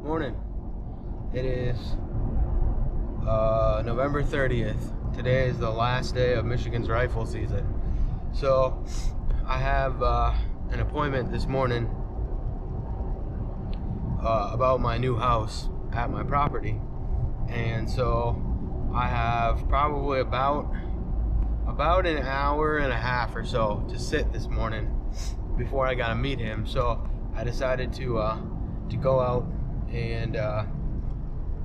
Morning. It is November 30th. Today is the last day of Michigan's rifle season. So I have an appointment this morning about my new house at my property. And so I have probably about an hour and a half or so to sit this morning before I gotta meet him. So I decided to go out and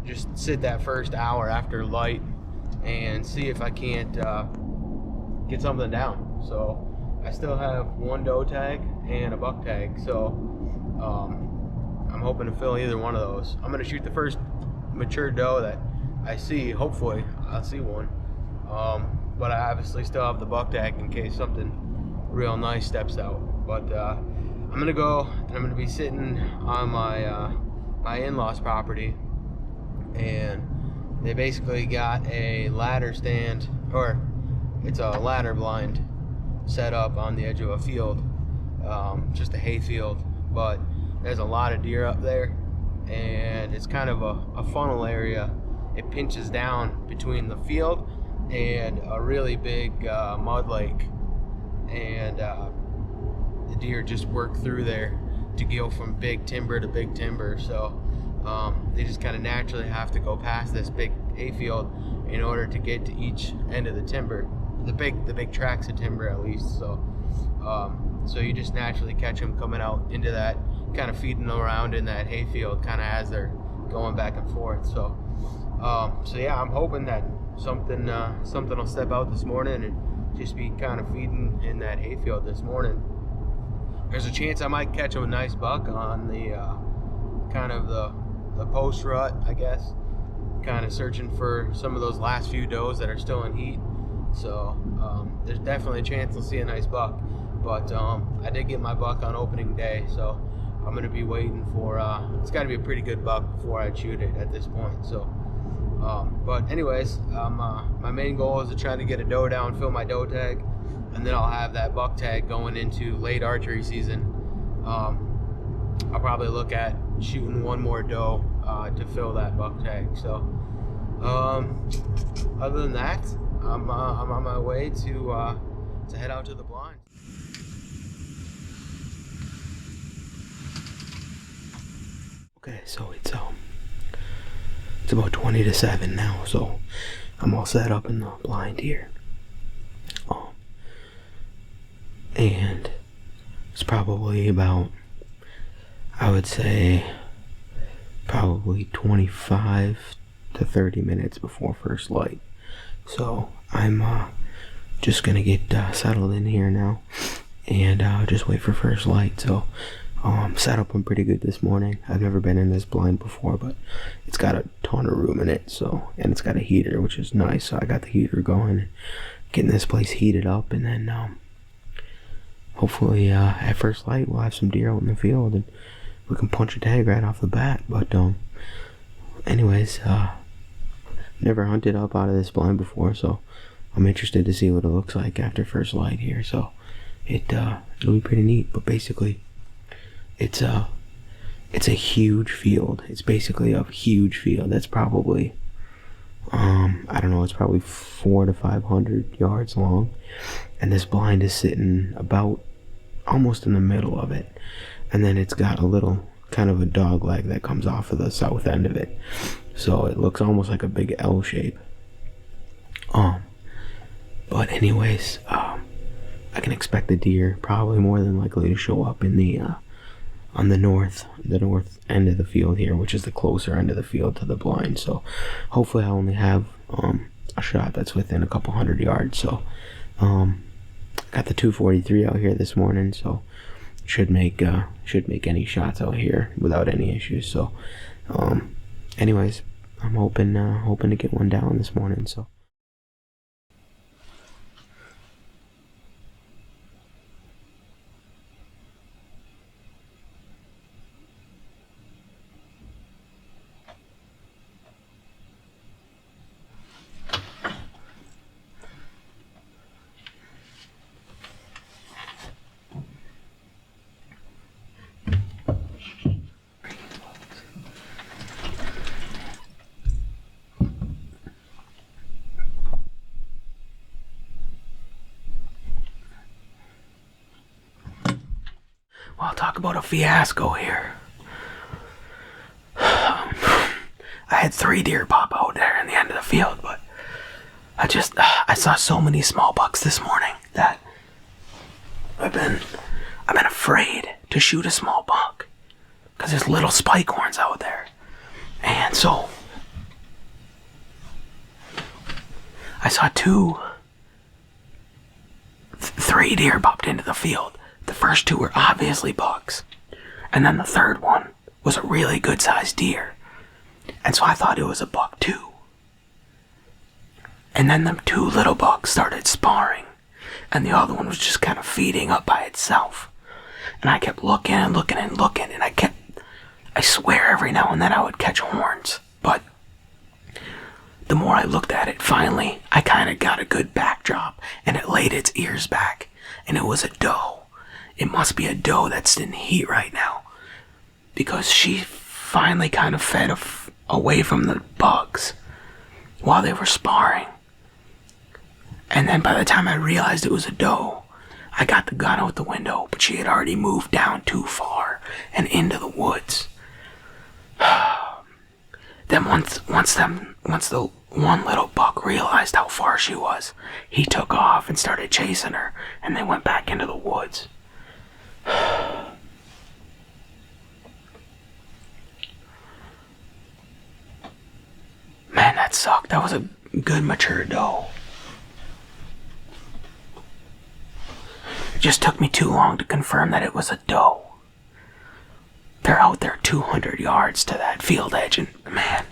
just sit that first hour after light and see if I can't get something down. So I still have one doe tag and a buck tag, so I'm hoping to fill either one of those. I'm gonna shoot the first mature doe that I see. Hopefully I'll see one, but I obviously still have the buck tag in case something real nice steps out. But I'm gonna go and I'm gonna be sitting on my my in-laws property, and they basically got a ladder stand, or it's a ladder blind set up on the edge of a field, just a hay field, but there's a lot of deer up there, and it's kind of a funnel area. It pinches down between the field and a really big mud lake, and the deer just work through there to go from big timber to big timber. So they just kind of naturally have to go past this big hayfield in order to get to each end of the timber, the big tracts of timber at least. So so you just naturally catch them coming out into that, kind of feeding around in that hayfield, kind of as they're going back and forth. So so yeah, I'm hoping that something will step out this morning and just be kind of feeding in that hayfield this morning. There's a chance I might catch a nice buck on the kind of the post rut, I guess, kind of searching for some of those last few does that are still in heat. So there's definitely a chance I'll see a nice buck, but I did get my buck on opening day, so I'm gonna be waiting for it's got to be a pretty good buck before I shoot it at this point. So but anyways, my main goal is to try to get a doe down, fill my doe tag, and then I'll have that buck tag going into late archery season. I'll probably look at shooting one more doe to fill that buck tag. So other than that, I'm on my way to head out to the blind. Okay, so it's about 20 to 7 now, so I'm all set up in the blind here. And it's probably about, I would say, probably 25 to 30 minutes before first light. So I'm just gonna get settled in here now and just wait for first light. So set up I'm pretty good this morning. I've never been in this blind before, but it's got a ton of room in it, so, and it's got a heater, which is nice. So I got the heater going, getting this place heated up, and then hopefully at first light we'll have some deer out in the field and we can punch a tag right off the bat. But anyways, never hunted up out of this blind before, so I'm interested to see what it looks like after first light here. So it'll be pretty neat. But basically it's a huge field. It's basically a huge field that's probably I don't know, it's probably 400 to 500 yards long, and this blind is sitting about almost in the middle of it, and then it's got a little kind of a dog leg that comes off of the south end of it, so it looks almost like a big L shape. But anyways, I can expect the deer probably more than likely to show up in the on the north end of the field here, which is the closer end of the field to the blind. So hopefully I only have a shot that's within a couple hundred yards. So got the 243 out here this morning, so should make any shots out here without any issues. So anyways, I'm hoping to get one down this morning. So Well, talk about a fiasco here. I had 3 deer pop out there in the end of the field, but I saw so many small bucks this morning that I've been afraid to shoot a small buck because there's little spike horns out there. And so I saw 3 deer popped into the field. The first 2 were obviously bucks, and then the third one was a really good sized deer. And so I thought it was a buck too. And then the 2 little bucks started sparring, and the other one was just kind of feeding up by itself. And I kept looking and looking and looking, and I swear every now and then I would catch horns. But the more I looked at it, finally, I kind of got a good backdrop, and it laid its ears back, and it was a doe. It must be a doe that's in heat right now, because she finally kind of fed away from the bugs while they were sparring. And then by the time I realized it was a doe, I got the gun out the window, but she had already moved down too far and into the woods. Then once the one little buck realized how far she was, he took off and started chasing her, and they went back into the woods. Man, that sucked. That was a good mature doe. It just took me too long to confirm that it was a doe. They're out there 200 yards to that field edge, and man,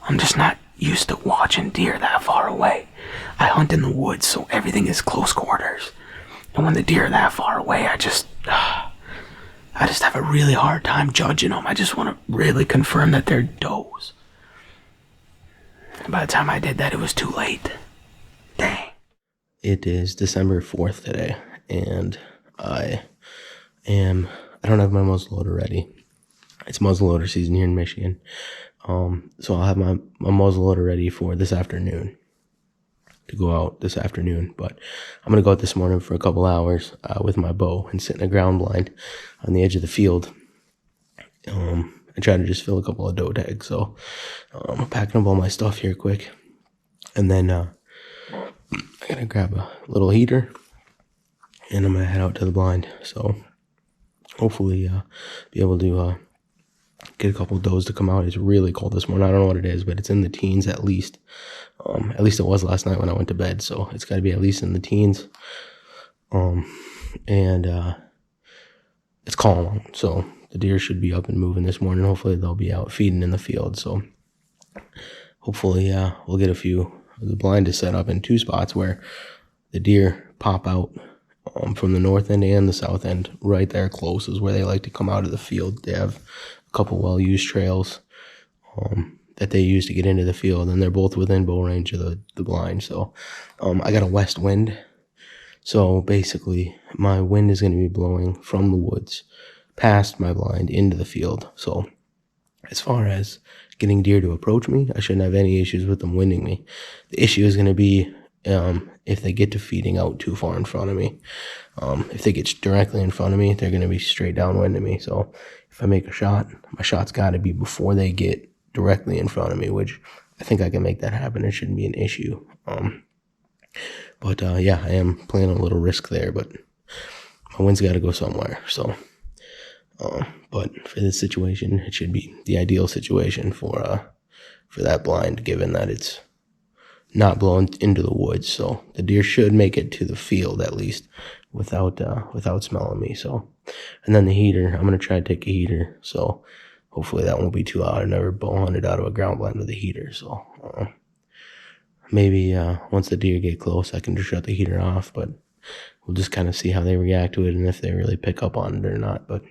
I'm just not used to watching deer that far away. I hunt in the woods, so everything is close quarters. And when the deer are that far away, I just have a really hard time judging them. I just want to really confirm that they're does. By the time I did that, it was too late. Dang. It is December 4th today, and I don't have my muzzleloader ready. It's muzzleloader season here in Michigan. So I'll have my muzzleloader ready for this afternoon, to go out this afternoon. But I'm going to go out this morning for a couple hours with my bow and sit in a ground blind on the edge of the field and try to just fill a couple of doe tags. So I'm packing up all my stuff here quick. And then I got to grab a little heater, and I'm going to head out to the blind. So hopefully be able to get a couple of does to come out. It's really cold this morning. I don't know what it is, but it's in the teens at least. At least it was last night when I went to bed, so it's got to be at least in the teens. And it's calm, so the deer should be up and moving this morning. Hopefully they'll be out feeding in the field. So hopefully we'll get a few. The blind is set up in 2 spots where the deer pop out from the north end and the south end. Right there close is where they like to come out of the field. They have a couple well-used trails that they use to get into the field, and they're both within bow range of the blind. So I got a west wind, so basically my wind is going to be blowing from the woods past my blind into the field. So as far as getting deer to approach me, I shouldn't have any issues with them winding me. The issue is going to be if they get to feeding out too far in front of me. If they get directly in front of me, they're going to be straight downwind of me. So if I make a shot, my shot's got to be before they get directly in front of me, which I think I can make that happen. It shouldn't be an issue. But yeah, I am playing a little risk there, but my wind's got to go somewhere. So, but for this situation, it should be the ideal situation for that blind, given that it's not blowing into the woods. So the deer should make it to the field at least without smelling me. So, and then the heater, I'm gonna try to take a heater. So hopefully that won't be too loud. I've never bow hunted out of a ground blind with a heater. So maybe once the deer get close, I can just shut the heater off. But we'll just kind of see how they react to it and if they really pick up on it or not. But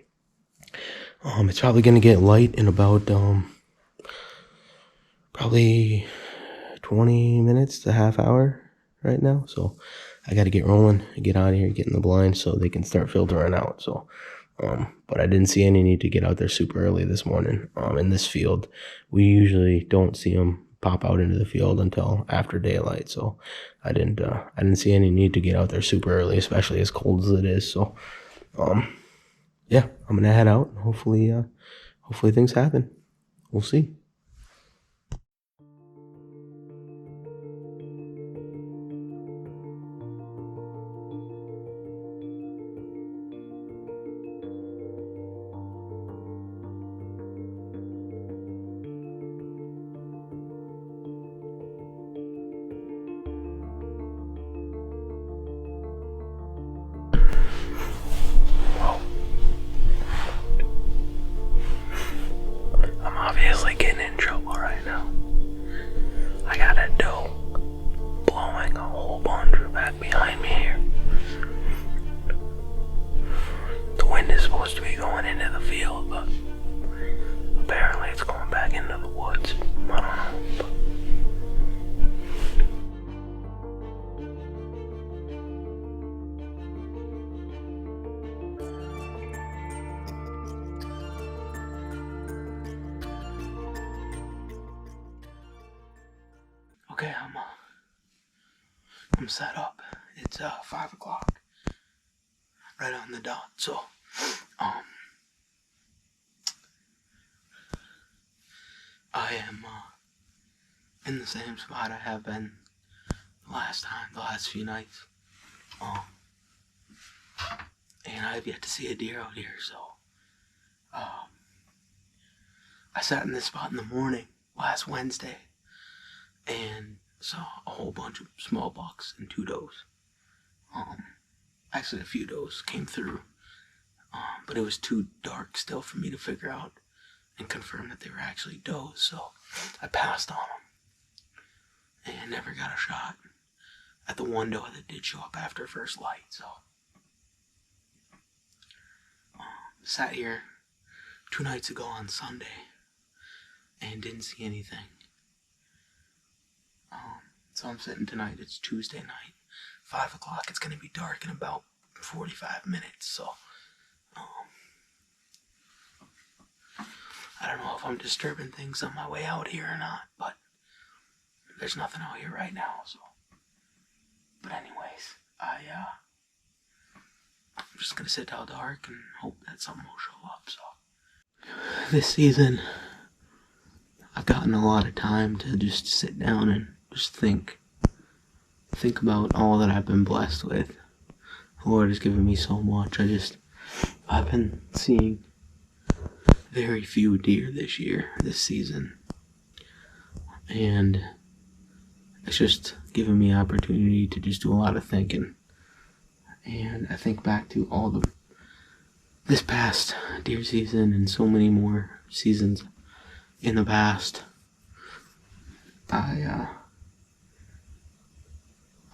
it's probably gonna get light in about probably 20 minutes to half hour right now. So I got to get rolling, get out of here, get in the blind so they can start filtering out. So, but I didn't see any need to get out there super early this morning. In this field, we usually don't see them pop out into the field until after daylight. So I didn't see any need to get out there super early, especially as cold as it is. So, yeah, I'm gonna head out. And hopefully things happen. We'll see. I'm obviously getting in trouble right now. I got a doe blowing a whole bunch back behind me here. The wind is supposed to be going into the field, but apparently it's going back into the woods. I don't know. Okay, I'm set up. It's 5 o'clock, right on the dot. So, I am in the same spot I have been the last few nights. And I've yet to see a deer out here. So, I sat in this spot in the morning last Wednesday and saw a whole bunch of small bucks and 2 does. Actually, a few does came through, but it was too dark still for me to figure out and confirm that they were actually does. So I passed on them and never got a shot at the one doe that did show up after first light. So sat here 2 nights ago on Sunday and didn't see anything. So I'm sitting tonight. It's Tuesday night, 5 o'clock. It's going to be dark in about 45 minutes. So I don't know if I'm disturbing things on my way out here or not, but there's nothing out here right now. So, but anyways, I'm just going to sit till dark and hope that something will show up. So this season, I've gotten a lot of time to just sit down and just think about all that I've been blessed with. The Lord has given me so much. I've been seeing very few deer this season. And it's just given me opportunity to just do a lot of thinking. And I think back to this past deer season and so many more seasons in the past.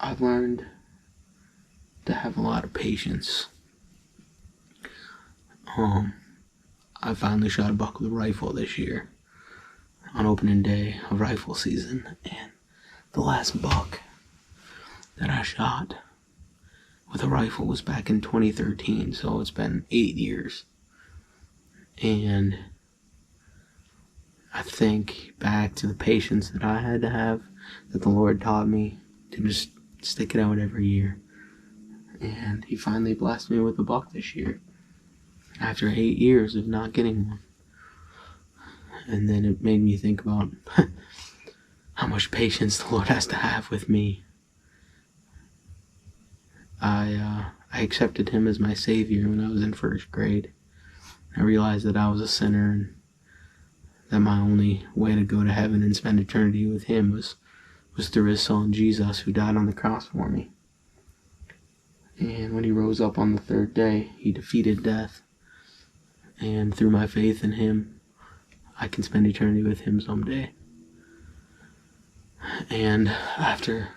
I've learned to have a lot of patience. I finally shot a buck with a rifle this year on opening day of rifle season, and the last buck that I shot with a rifle was back in 2013, so it's been 8 years. And I think back to the patience that I had to have, that the Lord taught me to just stick it out every year. And He finally blessed me with a buck this year, after 8 years of not getting one. And then it made me think about how much patience the Lord has to have with me. I accepted Him as my Savior when I was in first grade. I realized that I was a sinner and that my only way to go to heaven and spend eternity with Him was through His Son Jesus, who died on the cross for me. And when He rose up on the 3rd day, He defeated death. And through my faith in Him, I can spend eternity with Him someday. And after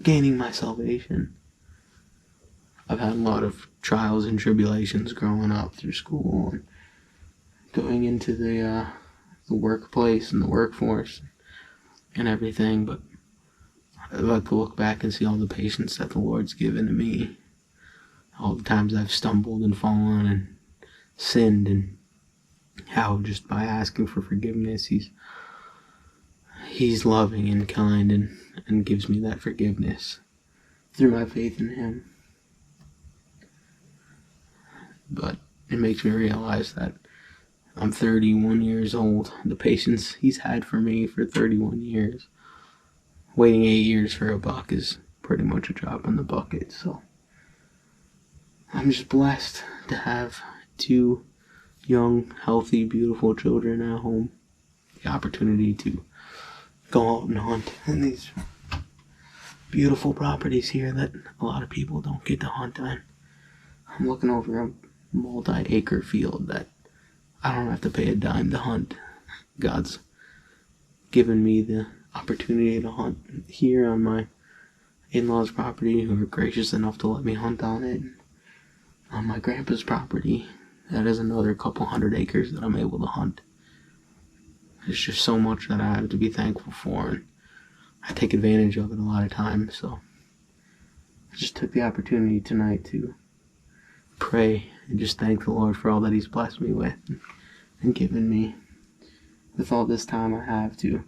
gaining my salvation, I've had a lot of trials and tribulations growing up through school and going into the workplace and the workforce and everything, but I'd like to look back and see all the patience that the Lord's given to me, all the times I've stumbled and fallen and sinned, and how just by asking for forgiveness, He's loving and kind and gives me that forgiveness through my faith in Him. it makes me realize that I'm 31 years old. The patience he's had for me for 31 years. Waiting 8 years for a buck is pretty much a drop in the bucket, so I'm just blessed to have 2 young, healthy, beautiful children at home. The opportunity to go out and hunt in these beautiful properties here that a lot of people don't get to hunt on. I'm looking over a multi-acre field that I don't have to pay a dime to hunt. God's given me the opportunity to hunt here on my in-laws' property, who are gracious enough to let me hunt on it. On my grandpa's property, that is another couple hundred acres that I'm able to hunt. There's just so much that I have to be thankful for, and I take advantage of it a lot of times, so I just took the opportunity tonight to pray and just thank the Lord for all that He's blessed me with and given me. With all this time I have to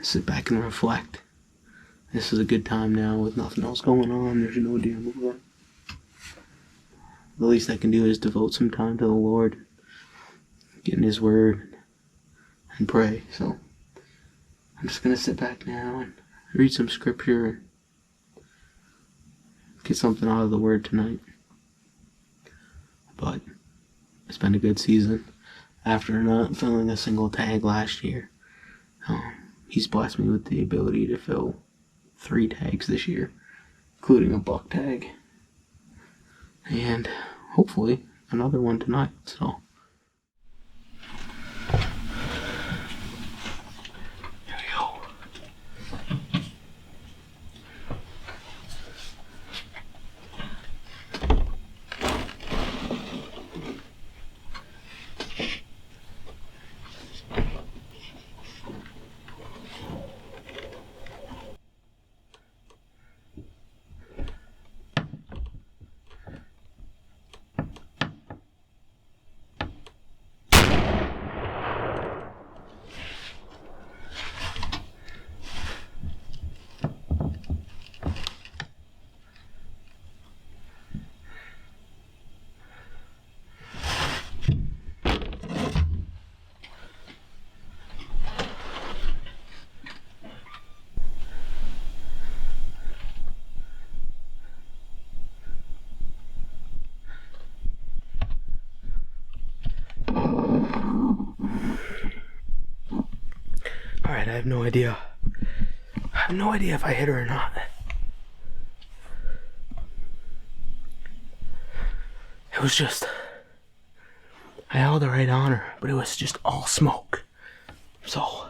sit back and reflect. This is a good time now with nothing else going on. There's no deer moving. The least I can do is devote some time to the Lord, get in His Word, and pray. So I'm just going to sit back now and read some scripture, get something out of the Word tonight. But it's been a good season. After not filling a single tag last year, He's blessed me with the ability to fill 3 tags this year, including a buck tag. And hopefully another one tonight, so. Here we go. Alright, I have no idea. If I hit her or not. It was just, I held it right on her, but it was just all smoke. So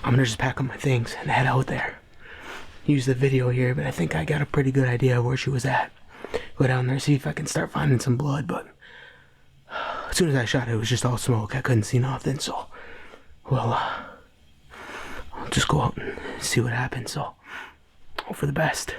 I'm gonna just pack up my things and head out there. Use the video here, but I think I got a pretty good idea of where she was at. Go down there, see if I can start finding some blood, but as soon as I shot it, it was just all smoke. I couldn't see nothing, so well, I'll just go out and see what happens, so hope for the best.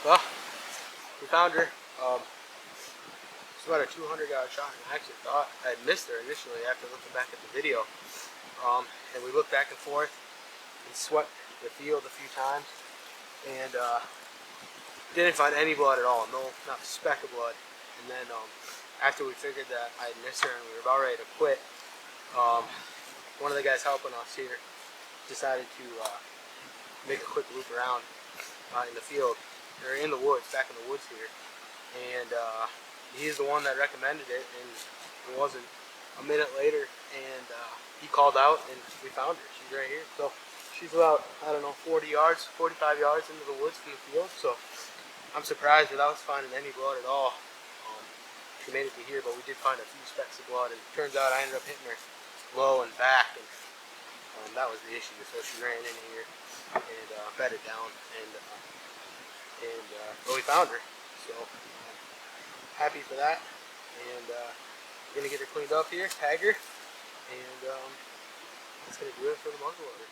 Well, we found her. It's about a 200 yard shot, and I actually thought I had missed her initially after looking back at the video. And we looked back and forth and swept the field a few times, and didn't find any blood at all. No, not a speck of blood. And then after we figured that I had missed her and we were about ready to quit, one of the guys helping us here decided to make a quick loop around in the field, or in the woods, back in the woods here, and he's the one that recommended it, and it wasn't a minute later, and he called out, and we found her. She's right here. So she's about, I don't know, 40 yards, 45 yards into the woods from the field, so I'm surprised without finding any blood at all. She made it to here, but we did find a few specks of blood, and it turns out I ended up hitting her low and back, and That was the issue. So she ran in here and bedded down, and but we found her. So happy for that, and we're gonna get her cleaned up here, tag her, and that's gonna do it for the muzzleloader.